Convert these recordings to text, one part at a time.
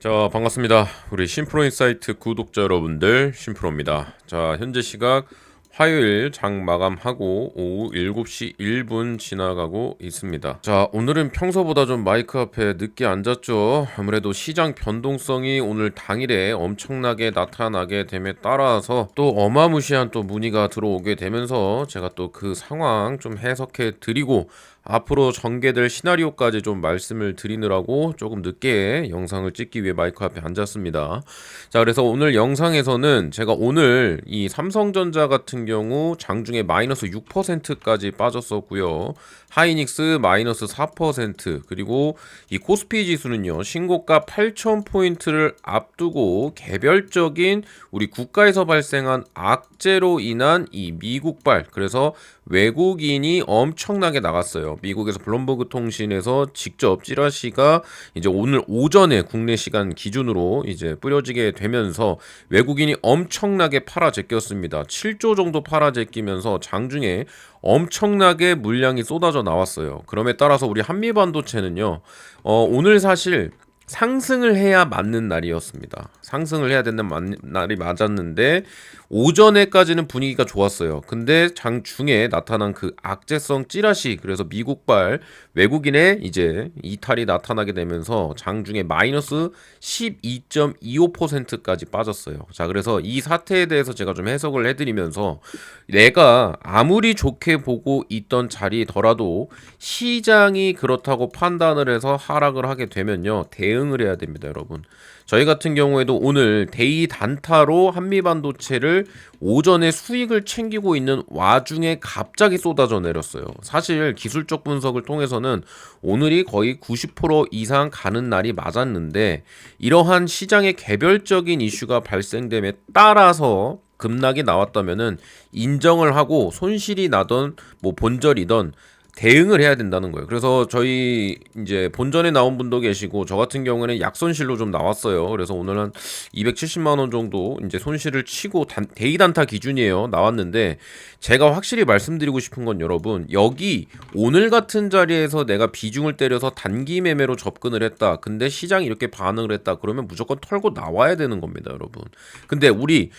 자, 반갑습니다. 우리 심프로인사이트 구독자 여러분들, 심프로입니다. 자, 현재 시각 화요일 장 마감하고 오후 7시 1분 지나가고 있습니다. 자, 오늘은 평소보다 좀 마이크 앞에 늦게 앉았죠. 아무래도 시장 변동성이 오늘 당일에 엄청나게 나타나게 됨에 따라서 또 어마무시한 또 문의가 들어오게 되면서 제가 또 그 상황 좀 해석해 드리고 앞으로 전개될 시나리오까지 좀 말씀을 드리느라고 조금 늦게 영상을 찍기 위해 마이크 앞에 앉았습니다. 자, 그래서 오늘 영상에서는 제가 오늘 이 삼성전자 같은 경우 장중에 마이너스 6%까지 빠졌었고요. 하이닉스 마이너스 4%, 그리고 이 코스피 지수는요 신고가 8,000포인트를 앞두고 개별적인 우리 국가에서 발생한 악재로 인한 이 미국발, 그래서 외국인이 엄청나게 나갔어요. 미국에서 블룸버그 통신에서 직접 찌라시가 이제 오늘 오전에 국내 시간 기준으로 이제 뿌려지게 되면서 외국인이 엄청나게 팔아제꼈습니다. 7조 정도 팔아제끼면서 장중에 엄청나게 물량이 쏟아져 나왔어요. 그럼에 따라서 우리 한미반도체는요, 오늘 사실 상승을 해야 맞는 날이었습니다. 상승을 해야 되는 날이 맞았는데 오전에까지는 분위기가 좋았어요. 근데 장중에 나타난 그 악재성 찌라시, 그래서 미국발 외국인의 이제 이탈이 나타나게 되면서 장중에 마이너스 12.25%까지 빠졌어요. 자, 그래서 이 사태에 대해서 제가 좀 해석을 해드리면서 내가 아무리 좋게 보고 있던 자리더라도 시장이 그렇다고 판단을 해서 하락을 하게 되면요 대응을 해야 됩니다, 여러분. 저희 같은 경우에도 오늘 데이 단타로 한미반도체를 오전에 수익을 챙기고 있는 와중에 갑자기 쏟아져 내렸어요. 사실 기술적 분석을 통해서는 오늘이 거의 90% 이상 가는 날이 맞았는데, 이러한 시장의 개별적인 이슈가 발생됨에 따라서 급락이 나왔다면은 인정을 하고 손실이 나던 뭐 본절이던 대응을 해야 된다는 거예요. 그래서 저희 이제 본전에 나온 분도 계시고 저 같은 경우에는 약손실로 좀 나왔어요. 그래서 오늘 한 270만 원 정도 이제 손실을 치고 데이 단타 기준이에요. 나왔는데 제가 확실히 말씀드리고 싶은 건, 여러분, 여기 오늘 같은 자리에서 내가 비중을 때려서 단기 매매로 접근을 했다. 근데 시장이 이렇게 반응을 했다. 그러면 무조건 털고 나와야 되는 겁니다, 여러분. 근데 우리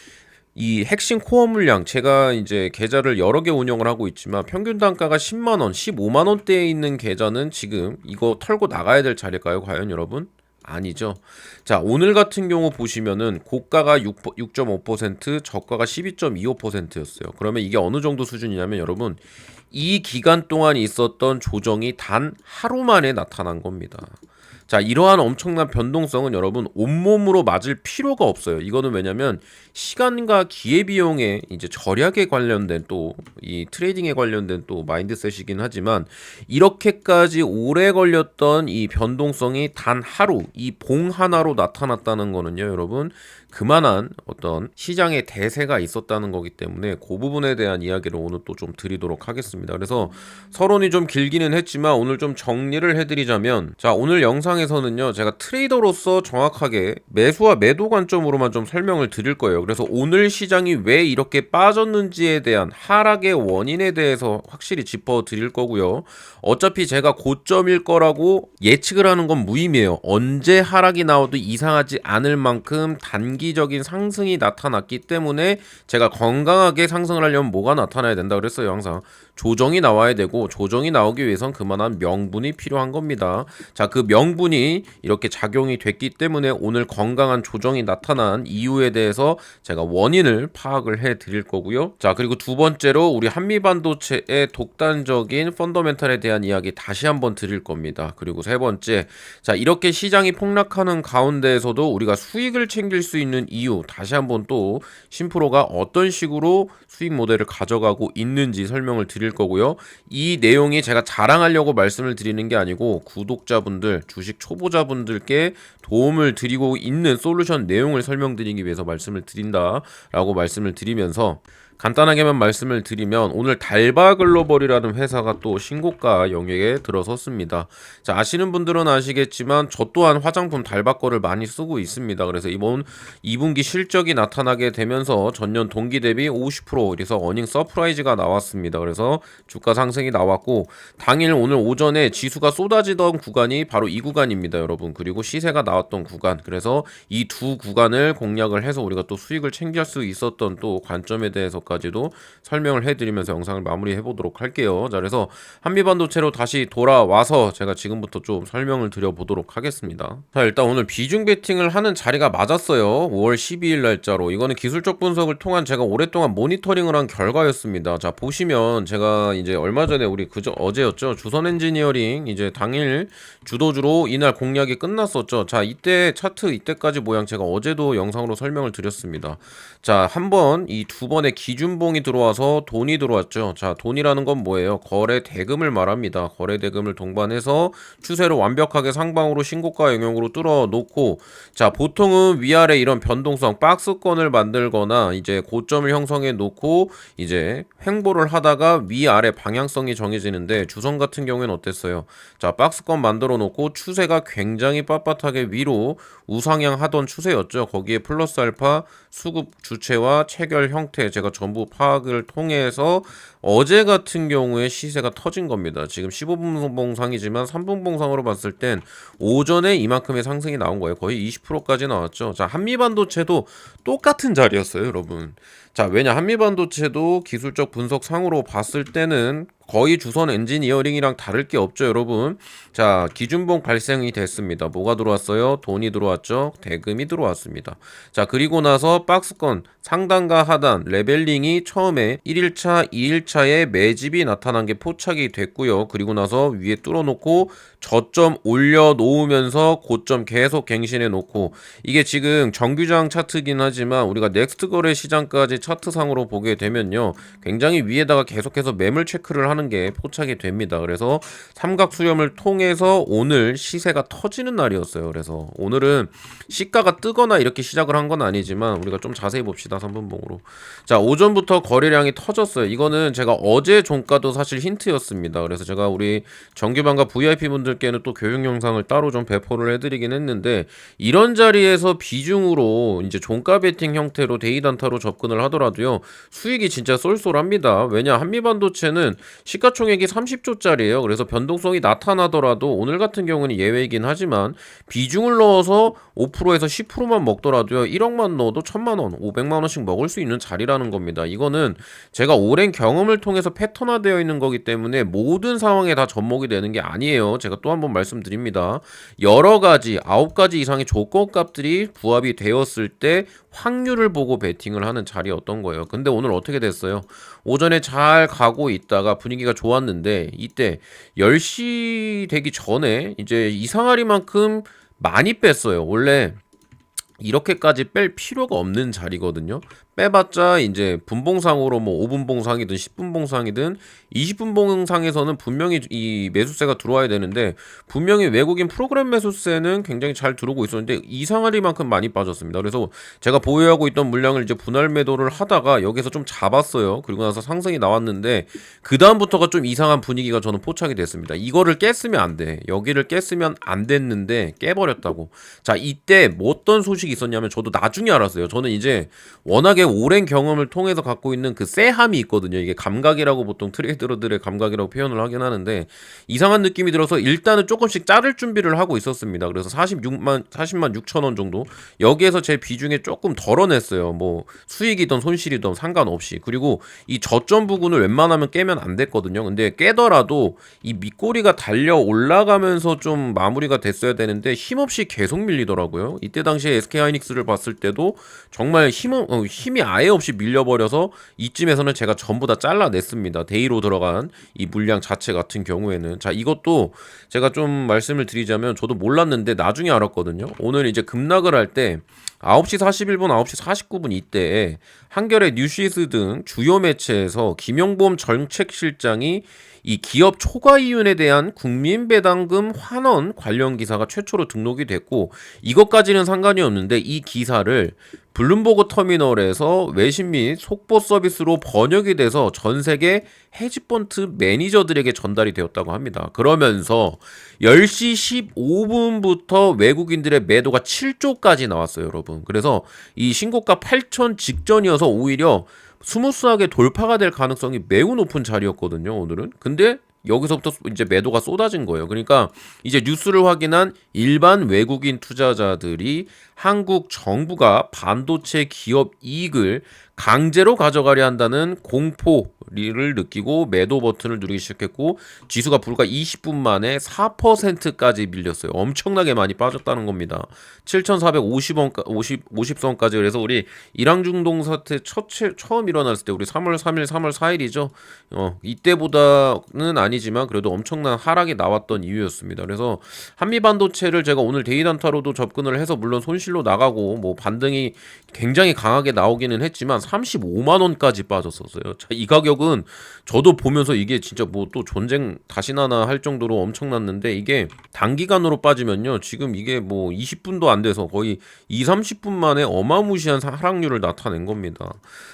이 핵심 코어 물량, 제가 이제 계좌를 여러 개 운영을 하고 있지만 평균 단가가 10만 원, 15만 원대에 있는 계좌는 지금 이거 털고 나가야 될 자리일까요, 과연 여러분? 아니죠. 자, 오늘 같은 경우 보시면은 고가가 6.5%, 저가가 12.25%였어요. 그러면 이게 어느 정도 수준이냐면, 여러분, 이 기간 동안 있었던 조정이 단 하루 만에 나타난 겁니다. 자, 이러한 엄청난 변동성은 여러분 온몸으로 맞을 필요가 없어요. 이거는 왜냐면 시간과 기회비용의 이제 절약에 관련된 또 이 트레이딩에 관련된 또 마인드셋이긴 하지만, 이렇게까지 오래 걸렸던 이 변동성이 단 하루, 이 봉 하나로 나타났다는 거는요, 여러분, 그만한 어떤 시장의 대세가 있었다는 거기 때문에 그 부분에 대한 이야기를 오늘 또 좀 드리도록 하겠습니다. 그래서 서론이 좀 길기는 했지만 오늘 좀 정리를 해드리자면, 자, 오늘 영상에서는요 제가 트레이더로서 정확하게 매수와 매도 관점으로만 좀 설명을 드릴 거예요. 그래서 오늘 시장이 왜 이렇게 빠졌는지에 대한 하락의 원인에 대해서 확실히 짚어 드릴 거고요. 어차피 제가 고점일 거라고 예측을 하는 건 무의미해요. 언제 하락이 나와도 이상하지 않을 만큼 단기적인 상승이 나타났기 때문에 제가 건강하게 상승을 하려면 뭐가 나타나야 된다 그랬어요. 항상 조정이 나와야 되고, 조정이 나오기 위해선 그만한 명분이 필요한 겁니다. 자, 그 명분이 이렇게 작용이 됐기 때문에 오늘 건강한 조정이 나타난 이유에 대해서 제가 원인을 파악을 해 드릴 거고요. 자, 그리고 두 번째로 우리 한미반도체의 독단적인 펀더멘탈에 대한 이야기 다시 한번 드릴 겁니다. 그리고 세 번째, 자, 이렇게 시장이 폭락하는 가운데에서도 우리가 수익을 챙길 수 있는 이유, 다시 한번 또 심프로가 어떤 식으로 수익 모델을 가져가고 있는지 설명을 드릴 거고요. 이 내용이 제가 자랑하려고 말씀을 드리는 게 아니고 구독자분들, 주식 초보자분들께 도움을 드리고 있는 솔루션 내용을 설명드리기 위해서 말씀을 드린다라고 말씀을 드리면서, 간단하게만 말씀을 드리면 오늘 달바글로벌이라는 회사가 또 신고가 영역에 들어섰습니다. 자, 아시는 분들은 아시겠지만 저 또한 화장품 달바 거를 많이 쓰고 있습니다. 그래서 이번 2분기 실적이 나타나게 되면서 전년 동기 대비 50% 그래서 어닝 서프라이즈가 나왔습니다. 그래서 주가 상승이 나왔고 당일 오늘 오전에 지수가 쏟아지던 구간이 바로 이 구간입니다, 여러분. 그리고 시세가 나왔던 구간. 그래서 이 두 구간을 공략을 해서 우리가 또 수익을 챙길 수 있었던 또 관점에 대해서까지도 설명을 해드리면서 영상을 마무리해 보도록 할게요. 자, 그래서 한미반도체로 다시 돌아와서 제가 지금부터 좀 설명을 드려보도록 하겠습니다. 자, 일단 오늘 비중 베팅을 하는 자리가 맞았어요. 5월 12일 날짜로. 이거는 기술적 분석을 통한 제가 오랫동안 모니터링을 한 결과였습니다. 자, 보시면 제가 이제 얼마 전에 우리 어제였죠. 주선 엔지니어링 이제 당일 주도주로 이날 공략이 끝났었죠. 자, 이때 차트 이때까지 모양 제가 어제도 영상으로 설명을 드렸습니다. 자, 한번 이 두 번의 기준봉이 들어와서 돈이 들어왔죠. 자, 돈이라는 건 뭐예요? 거래 대금을 말합니다. 거래 대금을 동반해서 추세를 완벽하게 상방으로 신고가 영역으로 뚫어 놓고, 자, 보통은 위아래 이런 변동성 박스권을 만들거나 이제 고점을 형성해 놓고 이제 횡보를 하다가 위아래 방향성이 정해지는데, 주선 같은 경우에는 어땠어요? 자, 박스권 만들어 놓고 추세가 굉장히 빳빳하게 위로 우상향 하던 추세였죠. 거기에 플러스 알파 수급 주체와 체결 형태 제가 전부 파악을 통해서 어제 같은 경우에 시세가 터진 겁니다. 지금 15분 봉상이지만 3분 봉상으로 봤을 땐 오전에 이만큼의 상승이 나온 거예요. 거의 20%까지 나왔죠. 자, 한미반도체도 똑같은 자리였어요, 여러분. 자, 왜냐, 한미반도체도 기술적 분석 상으로 봤을 때는 거의 주선 엔지니어링이랑 다를 게 없죠, 여러분. 자, 기준봉 발생이 됐습니다. 뭐가 들어왔어요? 돈이 들어왔죠. 대금이 들어왔습니다. 자, 그리고 나서 박스권 상단과 하단 레벨링이 처음에 1일차, 2일차에 매집이 나타난 게 포착이 됐고요. 그리고 나서 위에 뚫어놓고 저점 올려놓으면서 고점 계속 갱신해 놓고, 이게 지금 정규장 차트긴 하지만 우리가 넥스트 거래 시장까지 차트상으로 보게 되면요, 굉장히 위에다가 계속해서 매물 체크를 하는 게 포착이 됩니다. 그래서 삼각 수렴을 통해서 오늘 시세가 터지는 날이었어요. 그래서 오늘은 시가가 뜨거나 이렇게 시작을 한 건 아니지만 우리가 좀 자세히 봅시다. 3분봉으로. 자, 오전부터 거래량이 터졌어요. 이거는 제가 어제 종가도 사실 힌트였습니다. 그래서 제가 우리 정규반과 VIP 분들께는 또 교육 영상을 따로 좀 배포를 해드리긴 했는데, 이런 자리에서 비중으로 이제 종가 베팅 형태로 데이 단타로 접근을 하더라도요, 수익이 진짜 쏠쏠합니다. 왜냐, 한미반도체는 시가총액이 30조짜리예요. 그래서 변동성이 나타나더라도 오늘 같은 경우는 예외이긴 하지만 비중을 넣어서 5%에서 10%만 먹더라도요, 1억만 넣어도 1000만원, 500만원씩 먹을 수 있는 자리라는 겁니다. 이거는 제가 오랜 경험을 통해서 패턴화되어 있는 거기 때문에 모든 상황에 다 접목이 되는 게 아니에요. 제가 또 한 번 말씀드립니다. 여러 가지 9가지 이상의 조건값들이 부합이 되었을 때 확률을 보고 베팅을 하는 자리였던 거예요. 근데 오늘 어떻게 됐어요? 오전에 잘 가고 있다가 분위기가 좋았는데 이때 10시 되기 전에 이제 이상하리만큼 많이 뺐어요. 원래 이렇게까지 뺄 필요가 없는 자리거든요. 빼봤자 이제 분봉상으로 뭐 5분 봉상이든 10분 봉상이든 20분 봉상에서는 분명히 이 매수세가 들어와야 되는데, 분명히 외국인 프로그램 매수세는 굉장히 잘 들어오고 있었는데 이상하리만큼 많이 빠졌습니다. 그래서 제가 보유하고 있던 물량을 이제 분할 매도를 하다가 여기서 좀 잡았어요. 그리고 나서 상승이 나왔는데 그 다음부터가 좀 이상한 분위기가 저는 포착이 됐습니다. 이거를 깼으면 안 돼. 여기를 깼으면 안 됐는데 깨버렸다고. 자, 이때 뭐 어떤 소식이 있었냐면 저도 나중에 알았어요. 저는 이제 워낙에 오랜 경험을 통해서 갖고 있는 그 쎄함이 있거든요. 이게 감각이라고 보통 트레이더들의 감각이라고 표현을 하긴 하는데, 이상한 느낌이 들어서 일단은 조금씩 자를 준비를 하고 있었습니다. 그래서 40만 6천 원 정도 여기에서 제 비중에 조금 덜어냈어요. 뭐 수익이든 손실이든 상관없이. 그리고 이 저점 부분을 웬만하면 깨면 안 됐거든요. 근데 깨더라도 이 밑꼬리가 달려 올라가면서 좀 마무리가 됐어야 되는데 힘없이 계속 밀리더라고요. 이때 당시에 SK하이닉스를 봤을 때도 정말 힘이 아예 없이 밀려버려서 이쯤에서는 제가 전부 다 잘라냈습니다. 데이로 들어간 이 물량 자체 같은 경우에는. 자, 이것도 제가 좀 말씀을 드리자면 저도 몰랐는데 나중에 알았거든요. 오늘 이제 급락을 할 때 9시 41분, 9시 49분 이때에 한겨레 뉴시스 등 주요 매체에서 김용범 정책실장이 이 기업 초과 이윤에 대한 국민배당금 환원 관련 기사가 최초로 등록이 됐고 이것까지는 상관이 없는데 이 기사를 블룸버그 터미널에서 외신 및 속보 서비스로 번역이 돼서 전 세계 헤지펀드 매니저들에게 전달이 되었다고 합니다. 그러면서 10시 15분부터 외국인들의 매도가 7조까지 나왔어요, 여러분. 그래서 이 신고가 8천 직전이어서 오히려 스무스하게 돌파가 될 가능성이 매우 높은 자리였거든요, 오늘은. 근데 여기서부터 이제 매도가 쏟아진 거예요. 그러니까 이제 뉴스를 확인한 일반 외국인 투자자들이 한국 정부가 반도체 기업 이익을 강제로 가져가려 한다는 공포를 느끼고 매도 버튼을 누르기 시작했고 지수가 불과 20분 만에 4%까지 밀렸어요. 엄청나게 많이 빠졌다는 겁니다. 7,450원 50선까지. 그래서 우리 일항중동 사태 처음 일어났을 때 우리 3월 3일, 3월 4일이죠. 이때보다는 아니지만 그래도 엄청난 하락이 나왔던 이유였습니다. 그래서 한미 반도체를 제가 오늘 데이 단타로도 접근을 해서 물론 손실로 나가고 뭐 반등이 굉장히 강하게 나오기는 했지만 35만 원까지 빠졌었어요. 자, 이 가격은 저도 보면서 이게 진짜 뭐 또 전쟁 다시 나나 할 정도로 엄청났는데 이게 단기간으로 빠지면요. 지금 이게 뭐 20분도 안 돼서 거의 2, 30분 만에 어마무시한 하락률을 나타낸 겁니다.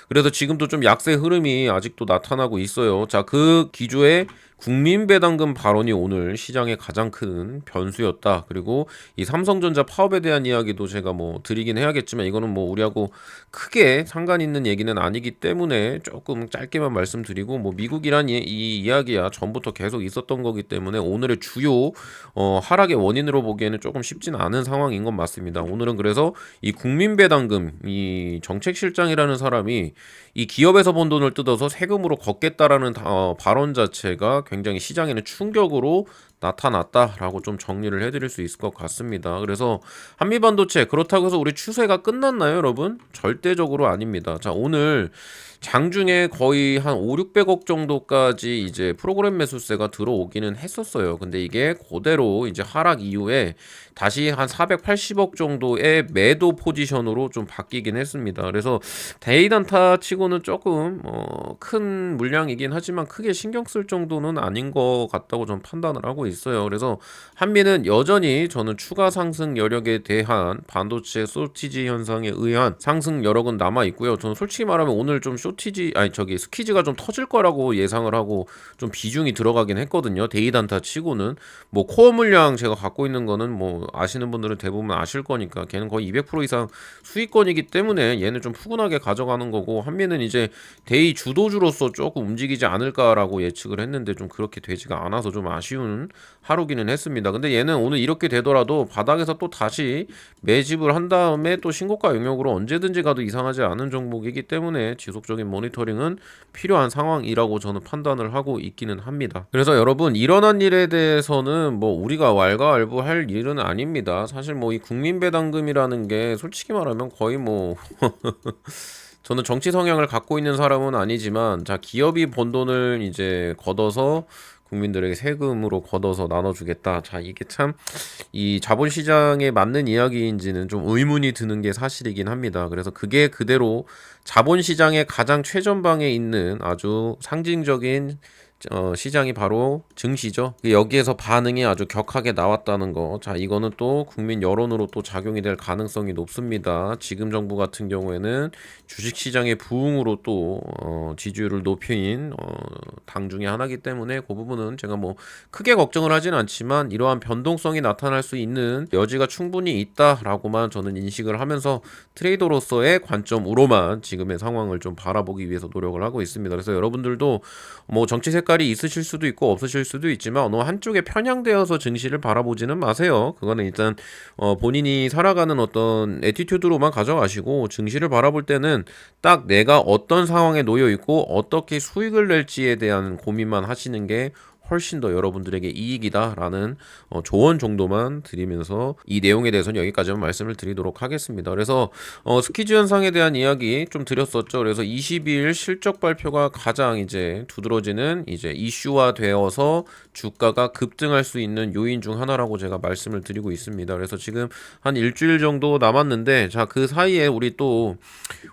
그래서 지금도 좀 약세 흐름이 아직도 나타나고 있어요. 자, 그 기조에 국민배당금 발언이 오늘 시장의 가장 큰 변수였다. 그리고 이 삼성전자 파업에 대한 이야기도 제가 뭐 드리긴 해야겠지만 이거는 뭐 우리하고 크게 상관 있는 얘기는 아니기 때문에 조금 짧게만 말씀드리고 뭐 미국이란 이 이야기야 전부터 계속 있었던 거기 때문에 오늘의 주요 하락의 원인으로 보기에는 조금 쉽진 않은 상황인 건 맞습니다. 오늘은 그래서 이 국민배당금 이 정책실장이라는 사람이 이 기업에서 번 돈을 뜯어서 세금으로 걷겠다라는 발언 자체가 굉장히 시장에는 충격으로 나타났다라고 좀 정리를 해드릴 수 있을 것 같습니다. 그래서 한미반도체 그렇다고 해서 우리 추세가 끝났나요, 여러분? 절대적으로 아닙니다. 자, 오늘 장중에 거의 한 5, 600억 정도까지 이제 프로그램 매수세가 들어오기는 했었어요. 근데 이게 그대로 이제 하락 이후에 다시 한 480억 정도의 매도 포지션으로 좀 바뀌긴 했습니다. 그래서 데이 단타 치고는 조금 큰 물량이긴 하지만 크게 신경 쓸 정도는 아닌 것 같다고 좀 판단을 하고 있어요. 그래서 한미는 여전히 저는 추가 상승 여력에 대한 반도체 쇼티지 현상에 의한 상승 여력은 남아 있고요. 저는 솔직히 말하면 오늘 좀 스퀴즈가 좀 터질 거라고 예상을 하고 좀 비중이 들어가긴 했거든요. 데이 단타 치고는 뭐 코어 물량 제가 갖고 있는 거는 뭐 아시는 분들은 대부분 아실 거니까 걔는 거의 200% 이상 수익권이기 때문에 얘는 좀 푸근하게 가져가는 거고 한미는 이제 데이 주도주로서 조금 움직이지 않을까라고 예측을 했는데 좀 그렇게 되지가 않아서 좀 아쉬운 하루기는 했습니다. 근데 얘는 오늘 이렇게 되더라도 바닥에서 또 다시 매집을 한 다음에 또 신고가 영역으로 언제든지 가도 이상하지 않은 종목이기 때문에 지속적인 모니터링은 필요한 상황이라고 저는 판단을 하고 있기는 합니다. 그래서 여러분 일어난 일에 대해서는 뭐 우리가 왈가왈부할 일은 아닙니다. 사실 뭐 이 국민배당금이라는 게 솔직히 말하면 거의 뭐 저는 정치 성향을 갖고 있는 사람은 아니지만 자 기업이 번 돈을 이제 걷어서 국민들에게 세금으로 걷어서 나눠주겠다. 자 이게 참 이 자본시장에 맞는 이야기인지는 좀 의문이 드는 게 사실이긴 합니다. 그래서 그게 그대로 자본시장의 가장 최전방에 있는 아주 상징적인 시장이 바로 증시죠. 여기에서 반응이 아주 격하게 나왔다는 거. 자, 이거는 또 국민 여론으로 또 작용이 될 가능성이 높습니다. 지금 정부 같은 경우에는 주식시장의 부흥으로 또 지지율을 높인 당 중에 하나이기 때문에 그 부분은 제가 뭐 크게 걱정을 하진 않지만 이러한 변동성이 나타날 수 있는 여지가 충분히 있다라고만 저는 인식을 하면서 트레이더로서의 관점으로만 지금의 상황을 좀 바라보기 위해서 노력을 하고 있습니다. 그래서 여러분들도 뭐 정치 색깔이 있으실 수도 있고 없으실 수도 있지만 어느 한쪽에 편향되어서 증시를 바라보지는 마세요. 그거는 일단 본인이 살아가는 어떤 애티튜드로만 가져가시고 증시를 바라볼 때는 딱 내가 어떤 상황에 놓여 있고 어떻게 수익을 낼지에 대한 고민만 하시는 게 훨씬 더 여러분들에게 이익이다라는 조언 정도만 드리면서 이 내용에 대해서는 여기까지만 말씀을 드리도록 하겠습니다. 그래서 스퀴즈 현상에 대한 이야기 좀 드렸었죠. 그래서 22일 실적 발표가 가장 이제 두드러지는 이제 이슈화 되어서 주가가 급등할 수 있는 요인 중 하나라고 제가 말씀을 드리고 있습니다. 그래서 지금 한 일주일 정도 남았는데, 자, 그 사이에 우리 또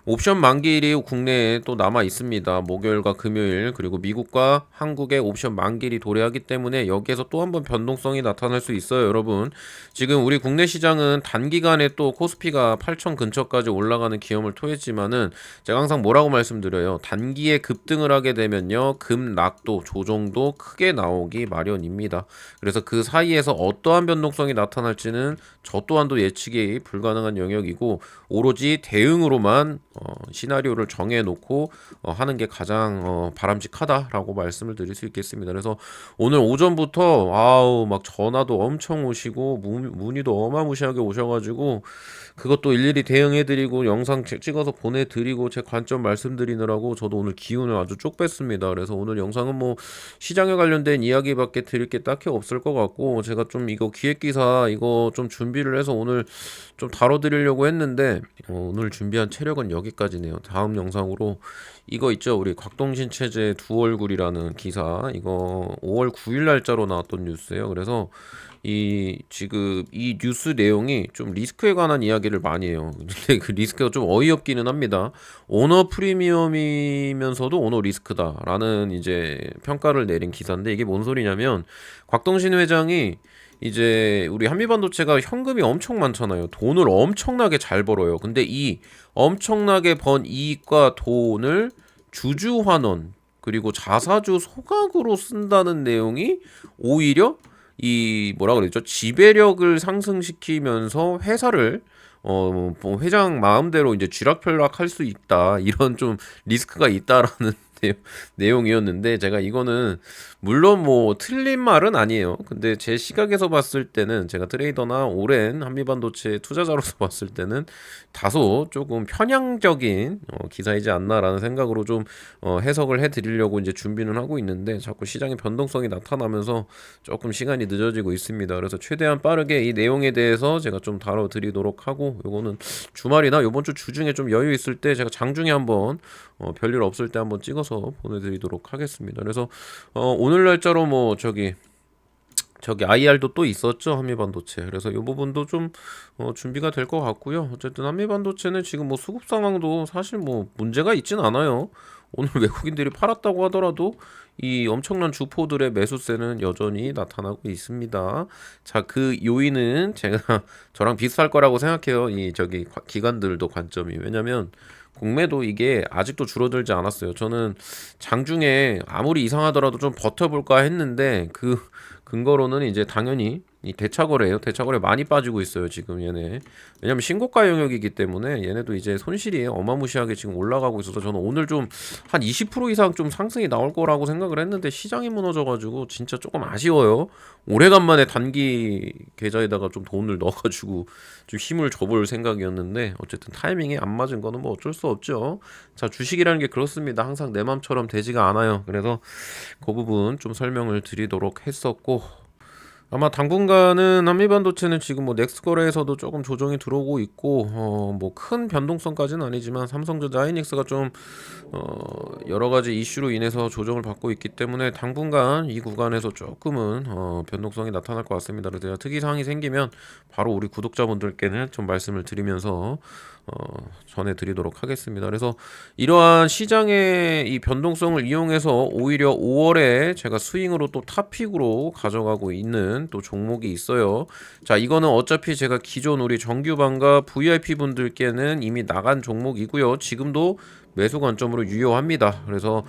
옵션 만기일이 국내에 또 남아 있습니다. 목요일과 금요일, 그리고 미국과 한국의 옵션 만기일이 도래하기 때문에 여기에서 또 한번 변동성이 나타날 수 있어요, 여러분. 지금 우리 국내 시장은 단기간에 또 코스피가 8천 근처까지 올라가는 기염을 토했지만은 제가 항상 뭐라고 말씀드려요. 단기에 급등을 하게 되면요, 급락도 조정도 크게 나오기 마련입니다. 그래서 그 사이에서 어떠한 변동성이 나타날지는 저 또한도 예측이 불가능한 영역이고, 오로지 대응으로만 시나리오를 정해놓고 하는 게 가장 바람직하다라고 말씀을 드릴 수 있겠습니다. 그래서 오늘 오전부터 아우 막 전화도 엄청 오시고 문의도 어마무시하게 오셔가지고 그것도 일일이 대응해드리고 영상 찍어서 보내드리고 제 관점 말씀드리느라고 저도 오늘 기운을 아주 쪽 뺐습니다. 그래서 오늘 영상은 뭐 시장에 관련된 이야기밖에 드릴 게 딱히 없을 것 같고, 제가 좀 이거 기획기사 이거 좀 준비를 해서 오늘 좀 다뤄드리려고 했는데 오늘 준비한 체력은 여기까지네요. 다음 영상으로 이거 있죠, 우리 곽동신 체제 두 얼굴이라는 기사, 이거 5월 9일 날짜로 나왔던 뉴스예요. 그래서 지금 이 뉴스 내용이 좀 리스크에 관한 이야기를 많이 해요. 근데 그 리스크가 좀 어이없기는 합니다. 오너 프리미엄이면서도 오너 리스크다라는 이제 평가를 내린 기사인데, 이게 뭔 소리냐면 곽동신 회장이 이제 우리 한미반도체가 현금이 엄청 많잖아요. 돈을 엄청나게 잘 벌어요. 근데 이 엄청나게 번 이익과 돈을 주주환원 그리고 자사주 소각으로 쓴다는 내용이 오히려 이 뭐라 그랬죠? 지배력을 상승시키면서 회사를 뭐 회장 마음대로 이제 쥐락펴락할 수 있다, 이런 좀 리스크가 있다라는 내용이었는데, 제가 이거는 물론 뭐 틀린 말은 아니에요. 근데 제 시각에서 봤을 때는, 제가 트레이더나 오랜 한미반도체 투자자로서 봤을 때는 다소 조금 편향적인 기사이지 않나라는 생각으로 좀 해석을 해드리려고 이제 준비는 하고 있는데, 자꾸 시장의 변동성이 나타나면서 조금 시간이 늦어지고 있습니다. 그래서 최대한 빠르게 이 내용에 대해서 제가 좀 다뤄드리도록 하고, 요거는 주말이나 요번 주 주중에 좀 여유 있을 때 제가 장중에 한번 별일 없을 때 한번 찍어서 보내드리도록 하겠습니다. 그래서 오늘 날짜로 뭐 저기 IR도 또 있었죠, 한미반도체. 그래서 이 부분도 좀 준비가 될 것 같고요. 어쨌든 한미반도체는 지금 뭐 수급 상황도 사실 뭐 문제가 있진 않아요. 오늘 외국인들이 팔았다고 하더라도 이 엄청난 주포들의 매수세는 여전히 나타나고 있습니다. 자, 그 요인은 제가 저랑 비슷할 거라고 생각해요. 이 저기 기관들도 관점이. 왜냐면 공매도 이게 아직도 줄어들지 않았어요. 저는 장중에 아무리 이상하더라도 좀 버텨볼까 했는데, 그 근거로는 이제 당연히 이 대차거래예요. 대차거래 많이 빠지고 있어요, 지금 얘네. 왜냐면 신고가 영역이기 때문에 얘네도 이제 손실이 어마무시하게 지금 올라가고 있어서, 저는 오늘 좀 한 20% 이상 좀 상승이 나올 거라고 생각을 했는데 시장이 무너져가지고 진짜 조금 아쉬워요. 오래간만에 단기 계좌에다가 좀 돈을 넣어가지고 좀 힘을 줘볼 생각이었는데, 어쨌든 타이밍이 안 맞은 거는 뭐 어쩔 수 없죠. 자, 주식이라는 게 그렇습니다. 항상 내 맘처럼 되지가 않아요. 그래서 그 부분 좀 설명을 드리도록 했었고, 아마 당분간은 한미반도체는 지금 뭐 넥스 거래에서도 조금 조정이 들어오고 있고, 뭐 큰 변동성까지는 아니지만 삼성전자 하이닉스가 좀 여러 가지 이슈로 인해서 조정을 받고 있기 때문에 당분간 이 구간에서 조금은 변동성이 나타날 것 같습니다. 그래서 특이사항이 생기면 바로 우리 구독자분들께는 좀 말씀을 드리면서 전해드리도록 하겠습니다. 그래서 이러한 시장의 이 변동성을 이용해서 오히려 5월에 제가 스윙으로 또 탑픽으로 가져가고 있는 또 종목이 있어요. 자, 이거는 어차피 제가 기존 우리 정규반과 VIP 분들께는 이미 나간 종목이고요. 지금도 매수 관점으로 유효합니다. 그래서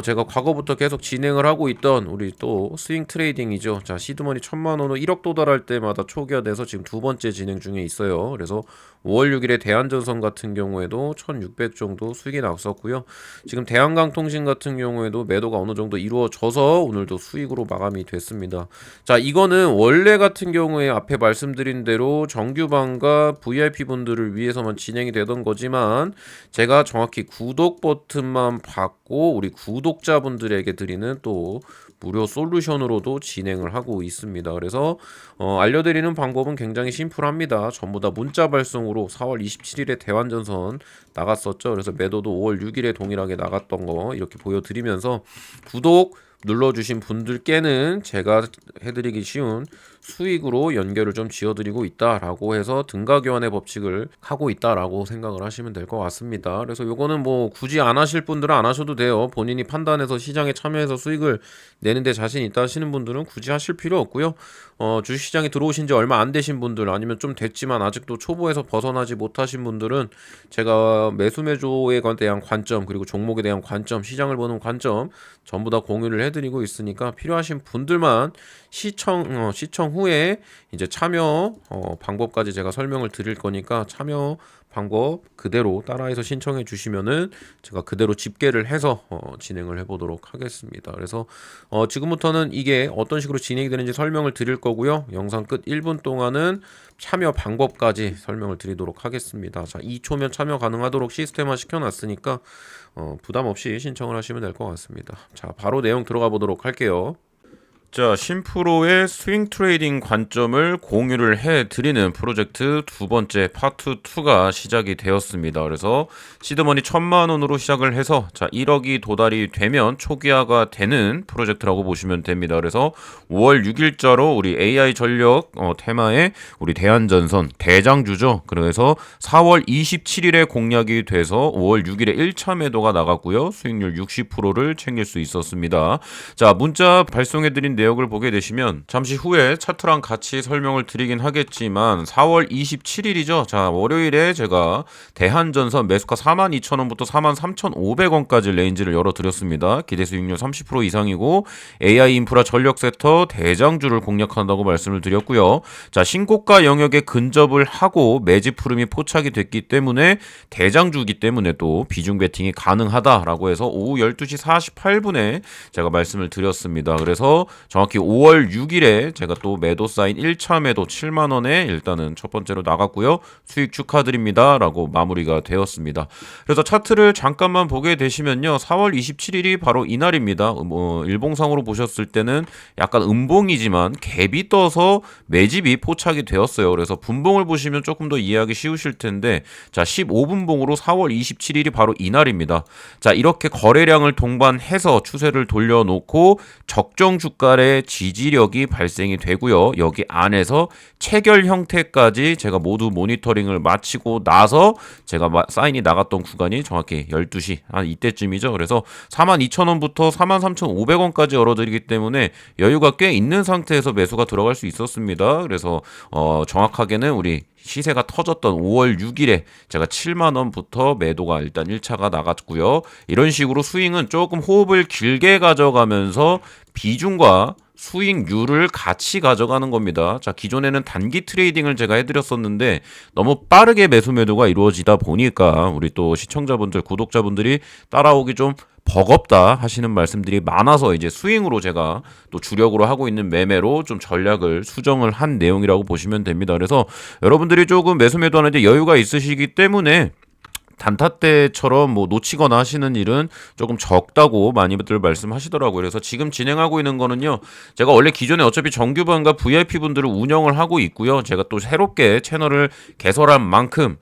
제가 과거부터 계속 진행을 하고 있던 우리 또 스윙 트레이딩이죠. 자, 시드머니 1000만 원으로 1억 도달할 때마다 초기화돼서 지금 두 번째 진행 중에 있어요. 그래서 5월 6일에 대한전선 같은 경우에도 1600 정도 수익이 났었고요. 지금 대한강통신 같은 경우에도 매도가 어느 정도 이루어져서 오늘도 수익으로 마감이 됐습니다. 자, 이거는 원래 같은 경우에 앞에 말씀드린 대로 정규반과 VIP 분들을 위해서만 진행이 되던 거지만, 제가 정확히 구독 버튼만 받고 받고 우리 구독자분들에게 드리는 또 무료 솔루션으로도 진행을 하고 있습니다. 그래서 알려드리는 방법은 굉장히 심플합니다. 전부 다 문자 발송으로 4월 27일에 대환전선 나갔었죠. 그래서 매도도 5월 6일에 동일하게 나갔던 거 이렇게 보여드리면서 구독 눌러주신 분들께는 제가 해드리기 쉬운 수익으로 연결을 좀 지어드리고 있다라고 해서 등가 교환의 법칙을 하고 있다라고 생각을 하시면 될 것 같습니다. 그래서 요거는 뭐 굳이 안 하실 분들은 안 하셔도 돼요. 본인이 판단해서 시장에 참여해서 수익을 내는데 자신 있다 하시는 분들은 굳이 하실 필요 없고요. 주식시장에 들어오신 지 얼마 안 되신 분들 아니면 좀 됐지만 아직도 초보에서 벗어나지 못하신 분들은 제가 매수 매조에 대한 관점 그리고 종목에 대한 관점 시장을 보는 관점 전부 다 공유를 해드리고 있으니까 필요하신 분들만 시청 후에 이제 참여 방법까지 제가 설명을 드릴 거니까 참여 방법 그대로 따라해서 신청해 주시면은 제가 그대로 집계를 해서 진행을 해보도록 하겠습니다. 그래서 지금부터는 이게 어떤 식으로 진행이 되는지 설명을 드릴 거고요. 영상 끝 1분 동안은 참여 방법까지 설명을 드리도록 하겠습니다. 자, 2초면 참여 가능하도록 시스템화 시켜놨으니까 부담 없이 신청을 하시면 될 것 같습니다. 자, 바로 내용 들어가 보도록 할게요. 자, 신프로의 스윙 트레이딩 관점을 공유를 해드리는 프로젝트 두 번째 파트 2가 시작이 되었습니다. 그래서 시드머니 1,000만 원으로 시작을 해서 자 1억이 도달이 되면 초기화가 되는 프로젝트라고 보시면 됩니다. 그래서 5월 6일자로 우리 AI 전력 테마에 우리 대한전선 대장주죠. 그래서 4월 27일에 공략이 돼서 5월 6일에 1차 매도가 나갔고요. 수익률 60%를 챙길 수 있었습니다. 자, 문자 발송해드린 내역을 보게 되시면 잠시 후에 차트랑 같이 설명을 드리긴 하겠지만 4월 27일이죠. 자, 월요일에 제가 대한전선 매수가 42,000원부터 43,500원까지 레인지를 열어드렸습니다. 기대 수익률 30% 이상이고 AI 인프라 전력 섹터 대장주를 공략한다고 말씀을 드렸고요. 자, 신고가 영역에 근접을 하고 매집 흐름이 포착이 됐기 때문에 대장주이기 때문에 또 비중 베팅이 가능하다라고 해서 오후 12시 48분에 제가 말씀을 드렸습니다. 그래서 정확히 5월 6일에 제가 또 매도 사인 1차 매도 7만원에 일단은 첫 번째로 나갔고요. 수익 축하드립니다 라고 마무리가 되었습니다. 그래서 차트를 잠깐만 보게 되시면요. 4월 27일이 바로 이날입니다. 일봉상으로 보셨을 때는 약간 음봉이지만 갭이 떠서 매집이 포착이 되었어요. 그래서 분봉을 보시면 조금 더 이해하기 쉬우실 텐데 자 15분봉으로 4월 27일이 바로 이날입니다. 자, 이렇게 거래량을 동반해서 추세를 돌려놓고 적정 주가의 지지력이 발생이 되고요. 여기 안에서 체결 형태까지 제가 모두 모니터링을 마치고 나서 제가 사인이 나갔던 구간이 정확히 12시 한 이때쯤이죠. 그래서 42,000원부터 43,500원까지 열어드리기 때문에 여유가 꽤 있는 상태에서 매수가 들어갈 수 있었습니다. 그래서 정확하게는 우리 시세가 터졌던 5월 6일에 제가 7만원부터 매도가 일단 1차가 나갔고요. 이런 식으로 스윙은 조금 호흡을 길게 가져가면서 비중과 수익률을 같이 가져가는 겁니다. 자, 기존에는 단기 트레이딩을 제가 해드렸었는데 너무 빠르게 매수 매도가 이루어지다 보니까 우리 또 시청자분들, 구독자분들이 따라오기 좀 버겁다 하시는 말씀들이 많아서 이제 스윙으로 제가 또 주력으로 하고 있는 매매로 좀 전략을 수정을 한 내용이라고 보시면 됩니다. 그래서 여러분들이 조금 매수 매도하는데 여유가 있으시기 때문에 단타 때처럼 뭐 놓치거나 하시는 일은 조금 적다고 많이들 말씀하시더라고요. 그래서 지금 진행하고 있는 거는요. 제가 원래 기존에 어차피 정규반과 VIP 분들을 운영을 하고 있고요. 제가 또 새롭게 채널을 개설한 만큼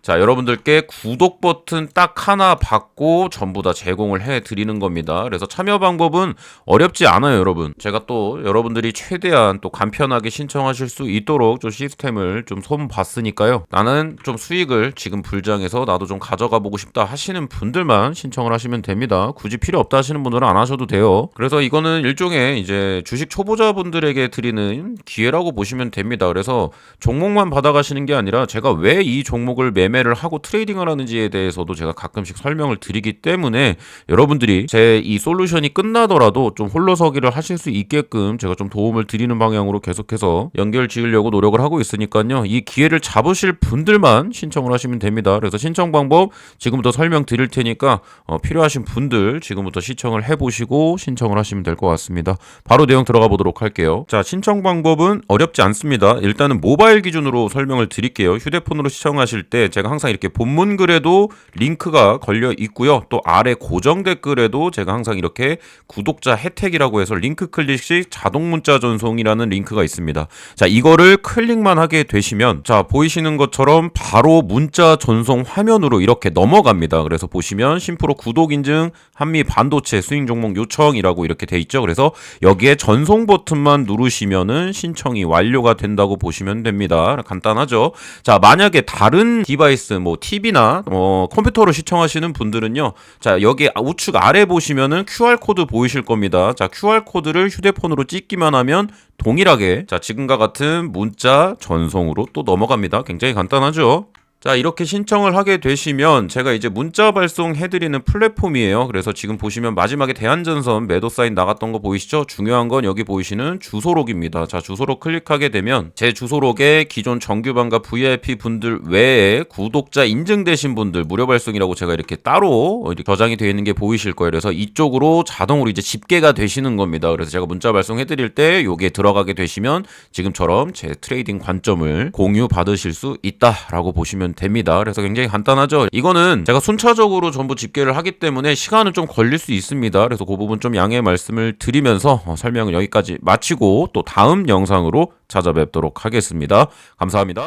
자, 여러분들께 구독 버튼 딱 하나 받고 전부 다 제공을 해드리는 겁니다. 그래서 참여 방법은 어렵지 않아요, 여러분. 제가 또 여러분들이 최대한 또 간편하게 신청하실 수 있도록 좀 시스템을 좀 손 봤으니까요. 나는 좀 수익을 지금 불장해서 나도 좀 가져가 보고 싶다 하시는 분들만 신청을 하시면 됩니다. 굳이 필요 없다 하시는 분들은 안 하셔도 돼요. 그래서 이거는 일종의 이제 주식 초보자분들에게 드리는 기회라고 보시면 됩니다. 그래서 종목만 받아가시는 게 아니라 제가 왜 이 종목을 매매를 하고 트레이딩을 하는지에 대해서도 제가 가끔씩 설명을 드리기 때문에 여러분들이 제 이 솔루션이 끝나더라도 좀 홀로서기를 하실 수 있게끔 제가 좀 도움을 드리는 방향으로 계속해서 연결 지으려고 노력을 하고 있으니까요. 이 기회를 잡으실 분들만 신청을 하시면 됩니다. 그래서 신청 방법 지금부터 설명 드릴 테니까 필요하신 분들 지금부터 시청을 해보시고 신청을 하시면 될 것 같습니다. 바로 내용 들어가 보도록 할게요. 자, 신청 방법은 어렵지 않습니다. 일단은 모바일 기준으로 설명을 드릴게요. 휴대폰으로 시청하실 때 제가 제가 항상 이렇게 본문 글에도 링크가 걸려 있고요. 또 아래 고정 댓글에도 제가 항상 이렇게 구독자 혜택이라고 해서 링크 클릭 시 자동 문자 전송이라는 링크가 있습니다. 자, 이거를 클릭만 하게 되시면 자, 보이시는 것처럼 바로 문자 전송 화면으로 이렇게 넘어갑니다. 그래서 보시면 심프로 구독 인증 한미 반도체 수익 종목 요청이라고 이렇게 돼 있죠. 그래서 여기에 전송 버튼만 누르시면은 신청이 완료가 된다고 보시면 됩니다. 간단하죠. 자, 만약에 다른 디바이스 뭐 TV나 컴퓨터로 시청하시는 분들은요. 자, 여기 우측 아래 보시면은 QR 코드 보이실 겁니다. 자, QR 코드를 휴대폰으로 찍기만 하면 동일하게 자, 지금과 같은 문자 전송으로 또 넘어갑니다. 굉장히 간단하죠. 자, 이렇게 신청을 하게 되시면 제가 이제 문자 발송해드리는 플랫폼이에요. 그래서 지금 보시면 마지막에 대한전선 매도 사인 나갔던 거 보이시죠? 중요한 건 여기 보이시는 주소록입니다. 자, 주소록 클릭하게 되면 제 주소록에 기존 정규반과 VIP 분들 외에 구독자 인증되신 분들 무료 발송이라고 제가 이렇게 따로 이렇게 저장이 되어 있는 게 보이실 거예요. 그래서 이쪽으로 자동으로 이제 집계가 되시는 겁니다. 그래서 제가 문자 발송해드릴 때 여기에 들어가게 되시면 지금처럼 제 트레이딩 관점을 공유 받으실 수 있다라고 보시면 됩니다. 그래서 굉장히 간단하죠. 이거는 제가 순차적으로 전부 집계를 하기 때문에 시간은 좀 걸릴 수 있습니다. 그래서 그 부분 좀 양해 말씀을 드리면서 설명을 여기까지 마치고 또 다음 영상으로 찾아뵙도록 하겠습니다. 감사합니다.